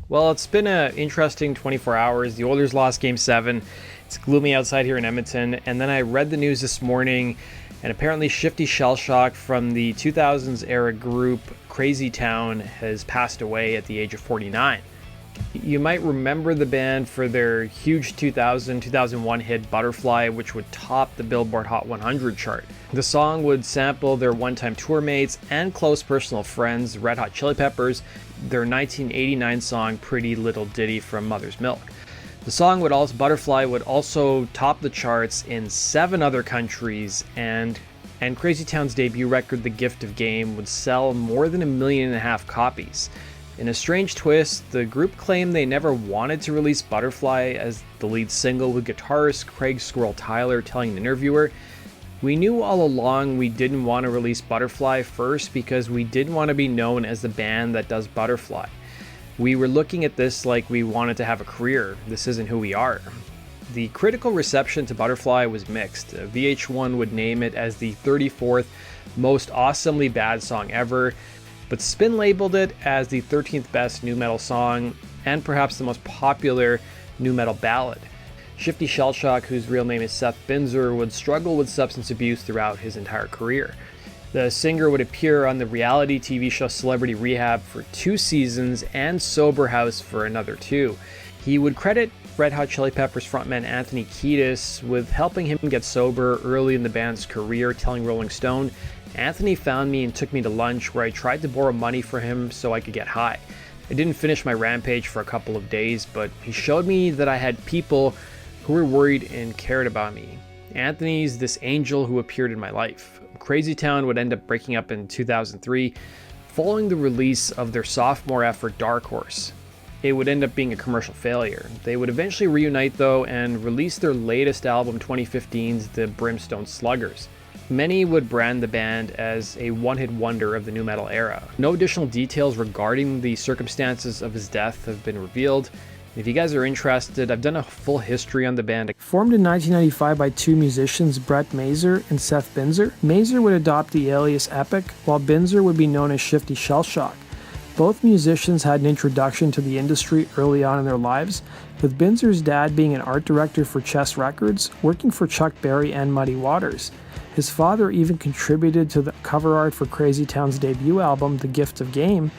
Well, it's been an interesting 24 hours. The Oilers lost Game 7. It's gloomy outside here in Edmonton. And then I read the news this morning, and apparently Shifty Shellshock from the 2000s era group Crazy Town has passed away at the age of 49. You might remember the band for their huge 2000-2001 hit Butterfly, which would top the Billboard Hot 100 chart. The song would sample their one-time tour mates and close personal friends, Red Hot Chili Peppers, their 1989 song Pretty Little Ditty from Mother's Milk. The song Butterfly would also top the charts in 7 other countries, and Crazy Town's debut record, The Gift of Game, would sell more than 1.5 million copies. In a strange twist, the group claimed they never wanted to release Butterfly as the lead single, with guitarist Craig Squirrel Tyler telling an interviewer, "We knew all along we didn't want to release Butterfly first because we didn't want to be known as the band that does Butterfly. We were looking at this like we wanted to have a career. This isn't who we are." The critical reception to Butterfly was mixed. VH1 would name it as the 34th most awesomely bad song ever, but Spin labeled it as the 13th best nu metal song and perhaps the most popular nu metal ballad. Shifty Shellshock, whose real name is Seth Binzer, would struggle with substance abuse throughout his entire career. The singer would appear on the reality TV show Celebrity Rehab for 2 seasons and Sober House for another 2. He would credit Red Hot Chili Peppers frontman Anthony Kiedis with helping him get sober early in the band's career, telling Rolling Stone, "Anthony found me and took me to lunch where I tried to borrow money for him so I could get high. I didn't finish my rampage for a couple of days, but he showed me that I had people who were worried and cared about me. Anthony's this angel who appeared in my life." Crazy Town would end up breaking up in 2003 following the release of their sophomore effort Dark Horse. It would end up being a commercial failure. They would eventually reunite though and release their latest album 2015's The Brimstone Sluggers. Many would brand the band as a one-hit wonder of the nu metal era. No additional details regarding the circumstances of his death have been revealed. If you guys are interested, I've done a full history on the band. Formed in 1995 by 2 musicians, Brett Mazer and Seth Binzer, Mazer would adopt the alias Epic, while Binzer would be known as Shifty Shellshock. Both musicians had an introduction to the industry early on in their lives, with Binzer's dad being an art director for Chess Records, working for Chuck Berry and Muddy Waters. His father even contributed to the cover art for Crazy Town's debut album, The Gift of Game,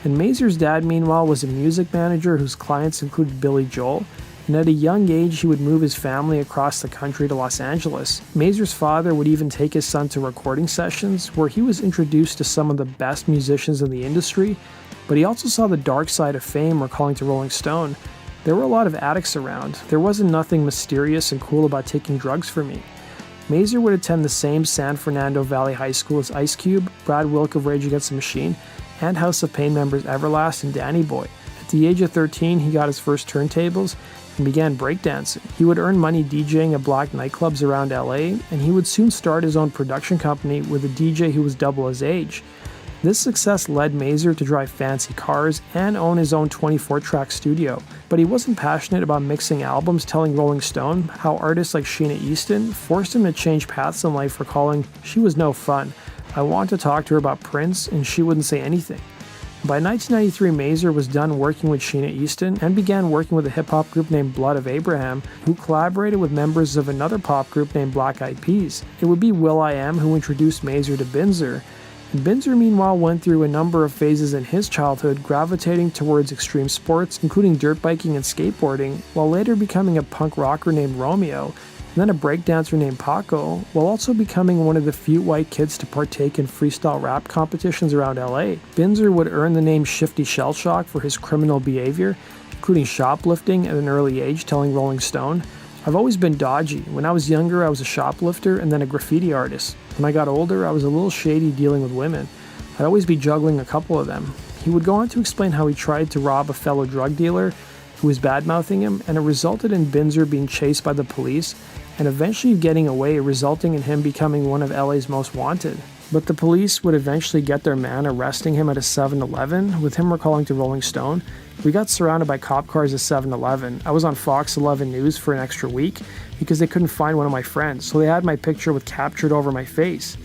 and Mazer's dad, meanwhile, was a music manager whose clients included Billy Joel, and at a young age he would move his family across the country to Los Angeles. Mazer's father would even take his son to recording sessions, where he was introduced to some of the best musicians in the industry, but he also saw the dark side of fame, recalling to Rolling Stone, "There were a lot of addicts around. There wasn't nothing mysterious and cool about taking drugs for me." Mazer would attend the same San Fernando Valley High School as Ice Cube, Brad Wilk of Rage Against the Machine, and House of Pain members Everlast and Danny Boy. At the age of 13, he got his first turntables and began breakdancing. He would earn money DJing at black nightclubs around LA, and he would soon start his own production company with a DJ who was double his age. This success led Mazer to drive fancy cars and own his own 24-track studio, but he wasn't passionate about mixing albums, telling Rolling Stone how artists like Sheena Easton forced him to change paths in life, recalling, "She was no fun. I wanted to talk to her about Prince, and she wouldn't say anything." By 1993, Mazer was done working with Sheena Easton and began working with a hip-hop group named Blood of Abraham, who collaborated with members of another pop group named Black Eyed Peas. It would be will.i.am who introduced Mazer to Binzer, and Binzer meanwhile went through a number of phases in his childhood, gravitating towards extreme sports, including dirt biking and skateboarding, while later becoming a punk rocker named Romeo, and then a breakdancer named Paco, while also becoming one of the few white kids to partake in freestyle rap competitions around LA. Binzer would earn the name Shifty Shellshock for his criminal behavior, including shoplifting at an early age, telling Rolling Stone, "I've always been dodgy. When I was younger, I was a shoplifter and then a graffiti artist. When I got older, I was a little shady dealing with women. I'd always be juggling a couple of them." He would go on to explain how he tried to rob a fellow drug dealer who was bad-mouthing him, and it resulted in Binzer being chased by the police and eventually getting away, resulting in him becoming one of LA's most wanted. But the police would eventually get their man, arresting him at a 7-Eleven, with him recalling to Rolling Stone, "We got surrounded by cop cars at 7-Eleven. I was on Fox 11 News for an extra week because they couldn't find one of my friends, so they had my picture with captured over my face."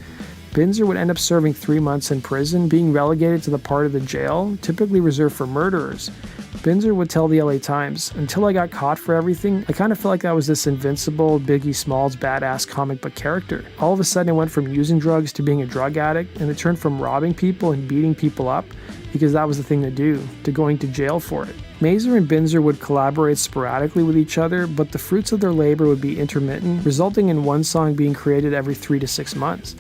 Binzer would end up serving 3 months in prison, being relegated to the part of the jail typically reserved for murderers. Binzer would tell the LA Times, "Until I got caught for everything, I kind of felt like I was this invincible, Biggie Smalls badass comic book character. All of a sudden I went from using drugs to being a drug addict, and it turned from robbing people and beating people up, because that was the thing to do, to going to jail for it." Mazur and Binzer would collaborate sporadically with each other, but the fruits of their labor would be intermittent, resulting in one song being created every 3 to 6 months.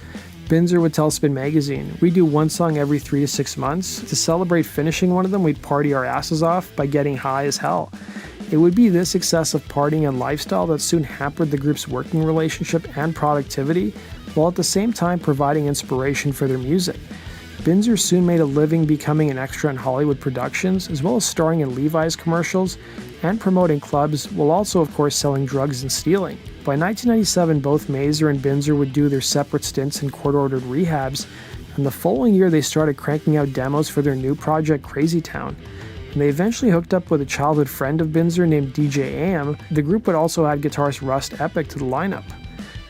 Binzer would tell Spin Magazine, "We do one song every 3 to 6 months. To celebrate finishing one of them, we'd party our asses off by getting high as hell." It would be this excessive partying and lifestyle that soon hampered the group's working relationship and productivity, while at the same time providing inspiration for their music. Binzer soon made a living becoming an extra in Hollywood productions, as well as starring in Levi's commercials and promoting clubs, while also of course selling drugs and stealing. By 1997, both Mazur and Binzer would do their separate stints in court-ordered rehabs, and the following year they started cranking out demos for their new project Crazy Town. And they eventually hooked up with a childhood friend of Binzer named DJ AM. The group would also add guitarist Rust Epic to the lineup.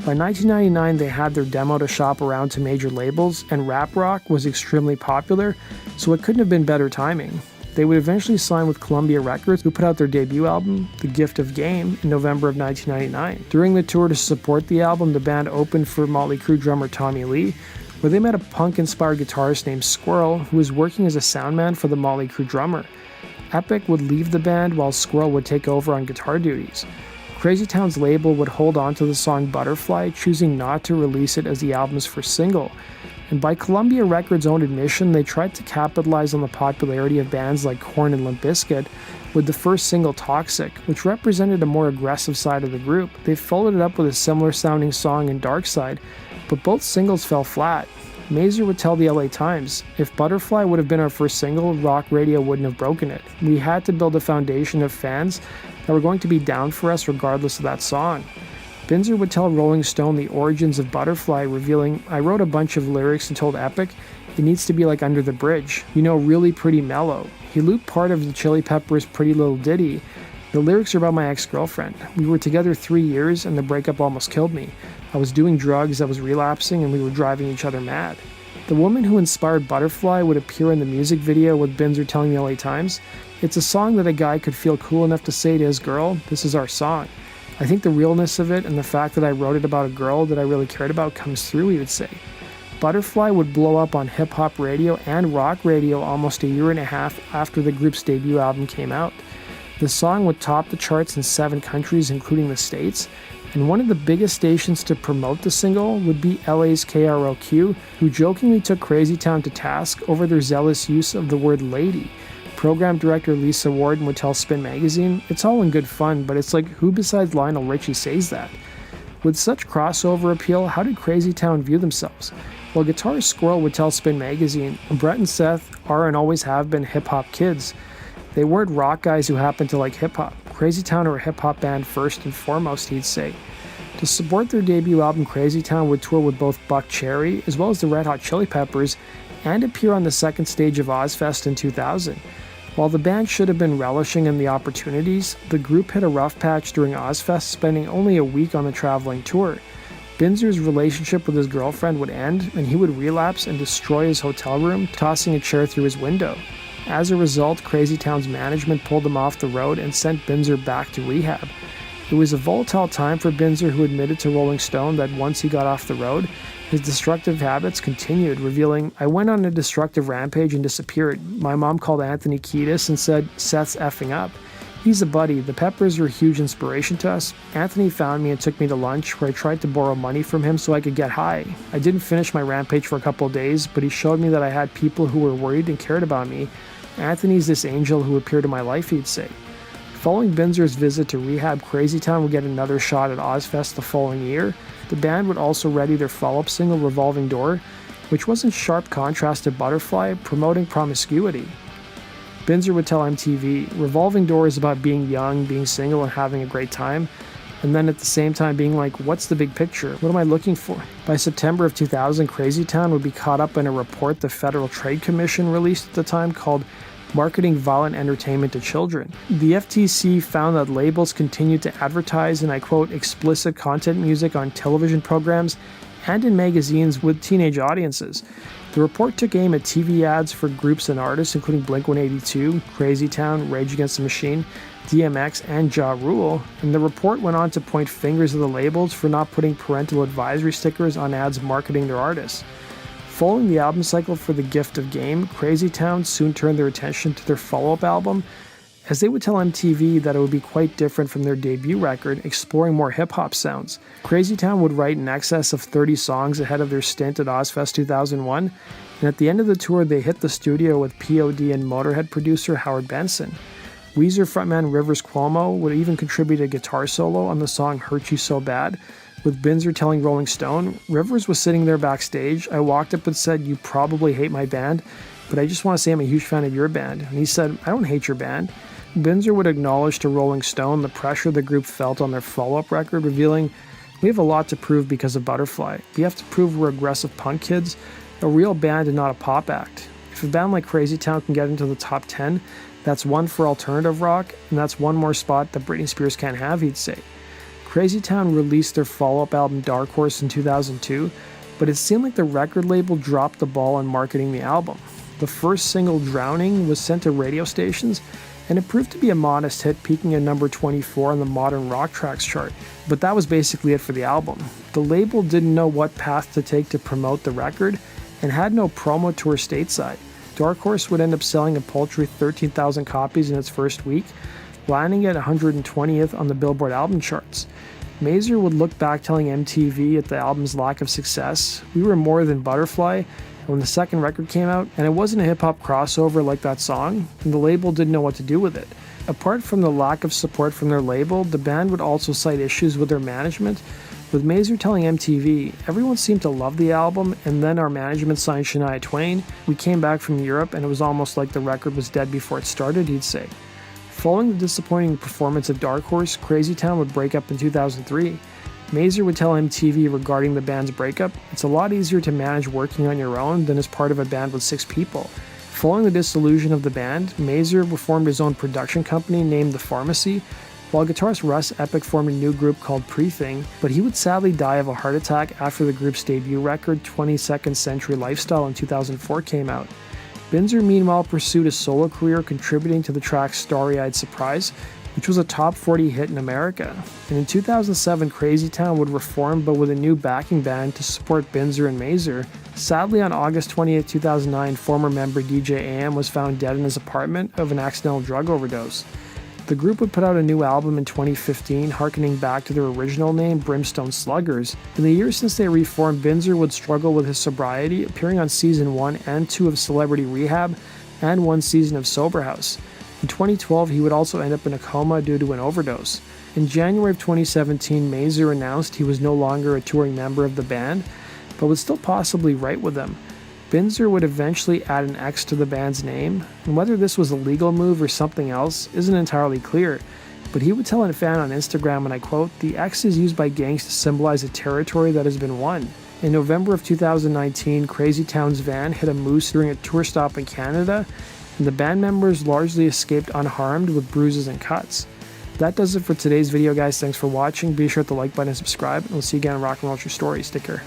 By 1999, they had their demo to shop around to major labels, and rap rock was extremely popular, so it couldn't have been better timing. They would eventually sign with Columbia Records, who put out their debut album, The Gift of Game, in November of 1999. During the tour to support the album, the band opened for Motley Crue drummer Tommy Lee, where they met a punk-inspired guitarist named Squirrel, who was working as a soundman for the Motley Crue drummer. Epic would leave the band while Squirrel would take over on guitar duties. Crazy Town's label would hold on to the song Butterfly, choosing not to release it as the album's first single. And by Columbia Records' own admission, they tried to capitalize on the popularity of bands like Korn and Limp Bizkit with the first single Toxic, which represented a more aggressive side of the group. They followed it up with a similar sounding song in Dark Side, but both singles fell flat. Mazur would tell the LA Times, "If Butterfly would have been our first single, rock radio wouldn't have broken it. We had to build a foundation of fans that were going to be down for us regardless of that song." Binzer would tell Rolling Stone the origins of Butterfly, revealing, "I wrote a bunch of lyrics and told Epic, it needs to be like Under the Bridge, really pretty mellow." He looped part of the Chili Peppers' Pretty Little Ditty. "The lyrics are about my ex-girlfriend. We were together 3 years and the breakup almost killed me. I was doing drugs, I was relapsing, and we were driving each other mad." The woman who inspired Butterfly would appear in the music video, with Binzer telling the LA Times, "It's a song that a guy could feel cool enough to say to his girl, 'This is our song.' I think the realness of it and the fact that I wrote it about a girl that I really cared about comes through," he would say. Butterfly would blow up on hip-hop radio and rock radio almost a year and a half after the group's debut album came out. The song would top the charts in 7 countries, including the States, and one of the biggest stations to promote the single would be LA's KROQ, who jokingly took Crazy Town to task over their zealous use of the word lady. Program director Lisa Warden would tell Spin Magazine, "It's all in good fun, but it's like, who besides Lionel Richie says that?" With such crossover appeal, how did Crazy Town view themselves? Well, guitarist Squirrel would tell Spin Magazine, "Brett and Seth are and always have been hip-hop kids. They weren't rock guys who happen to like hip-hop. Crazy Town are a hip-hop band first and foremost," he'd say. To support their debut album, Crazy Town would tour with both Buck Cherry as well as the Red Hot Chili Peppers and appear on the second stage of Ozfest in 2000. While the band should have been relishing in the opportunities, the group hit a rough patch during Ozfest, spending only a week on the traveling tour. Binzer's relationship with his girlfriend would end, and he would relapse and destroy his hotel room, tossing a chair through his window. As a result, Crazy Town's management pulled him off the road and sent Binzer back to rehab. It was a volatile time for Binzer, who admitted to Rolling Stone that once he got off the road, his destructive habits continued, revealing, "I went on a destructive rampage and disappeared. My mom called Anthony Kiedis and said, 'Seth's effing up. He's a buddy. The Peppers are a huge inspiration to us. Anthony found me and took me to lunch, where I tried to borrow money from him so I could get high. I didn't finish my rampage for a couple of days, but he showed me that I had people who were worried and cared about me. Anthony's this angel who appeared in my life," he'd say. Following Binzer's visit to rehab, Crazy Town would get another shot at Ozfest the following year. The band would also ready their follow-up single, Revolving Door, which was in sharp contrast to Butterfly, promoting promiscuity. Binzer would tell MTV, "Revolving Door is about being young, being single, and having a great time, and then at the same time being like, what's the big picture? What am I looking for?" By September of 2000, Crazy Town would be caught up in a report the Federal Trade Commission released at the time called Marketing Violent Entertainment to Children. The FTC found that labels continued to advertise, and I quote, "explicit content music on television programs and in magazines with teenage audiences." The report took aim at TV ads for groups and artists including Blink-182, Crazy Town, Rage Against the Machine, DMX, and Ja Rule, and the report went on to point fingers at the labels for not putting parental advisory stickers on ads marketing their artists. Following the album cycle for The Gift of Game, Crazy Town soon turned their attention to their follow-up album, as they would tell MTV that it would be quite different from their debut record, exploring more hip-hop sounds. Crazy Town would write in excess of 30 songs ahead of their stint at Ozfest 2001, and at the end of the tour they hit the studio with P.O.D. and Motorhead producer Howard Benson. Weezer frontman Rivers Cuomo would even contribute a guitar solo on the song Hurt You So Bad, with Binzer telling Rolling Stone, "Rivers was sitting there backstage. I walked up and said, 'You probably hate my band, but I just want to say I'm a huge fan of your band.' And he said, 'I don't hate your band.'" Binzer would acknowledge to Rolling Stone the pressure the group felt on their follow-up record, revealing, "We have a lot to prove because of Butterfly. We have to prove we're aggressive punk kids, a real band and not a pop act. If a band like Crazy Town can get into the top 10, that's one for alternative rock, and that's one more spot that Britney Spears can't have," he'd say. Crazy Town released their follow-up album Dark Horse in 2002, but it seemed like the record label dropped the ball on marketing the album. The first single, Drowning, was sent to radio stations, and it proved to be a modest hit, peaking at number 24 on the Modern Rock Tracks chart, but that was basically it for the album. The label didn't know what path to take to promote the record, and had no promo tour stateside. Dark Horse would end up selling a paltry 13,000 copies in its first week, landing at 120th on the Billboard album charts. Mazur would look back telling MTV at the album's lack of success, "We were more than Butterfly, when the second record came out, and it wasn't a hip-hop crossover like that song, and the label didn't know what to do with it." Apart from the lack of support from their label, the band would also cite issues with their management, with Mazur telling MTV, "Everyone seemed to love the album, and then our management signed Shania Twain. We came back from Europe, and it was almost like the record was dead before it started," he'd say. Following the disappointing performance of Dark Horse, Crazy Town would break up in 2003. Mazur would tell MTV regarding the band's breakup, "It's a lot easier to manage working on your own than as part of a band with 6 people." Following the dissolution of the band, Mazur formed his own production company named The Pharmacy, while guitarist Russ Epic formed a new group called Pre-Thing, but he would sadly die of a heart attack after the group's debut record, 22nd Century Lifestyle, in 2004 came out. Binzer meanwhile pursued a solo career, contributing to the track Starry-Eyed Surprise, which was a top 40 hit in America. And in 2007, Crazy Town would reform, but with a new backing band to support Binzer and Mazur. Sadly, on August 20th, 2009, former member DJ AM was found dead in his apartment of an accidental drug overdose. The group would put out a new album in 2015, harkening back to their original name, Brimstone Sluggers. In the years since they reformed, Binzer would struggle with his sobriety, appearing on season 1 and 2 of Celebrity Rehab, and 1 season of Sober House. In 2012, he would also end up in a coma due to an overdose. In January of 2017, Mazur announced he was no longer a touring member of the band, but would still possibly write with them. Binzer would eventually add an X to the band's name, and whether this was a legal move or something else isn't entirely clear, but he would tell a fan on Instagram, and I quote, "The X is used by gangs to symbolize a territory that has been won." In November of 2019, Crazy Town's van hit a moose during a tour stop in Canada, and the band members largely escaped unharmed with bruises and cuts. That does it for today's video, guys. Thanks for watching. Be sure to like button and subscribe, and we'll see you again on Rock and Roll True Stories. Take care.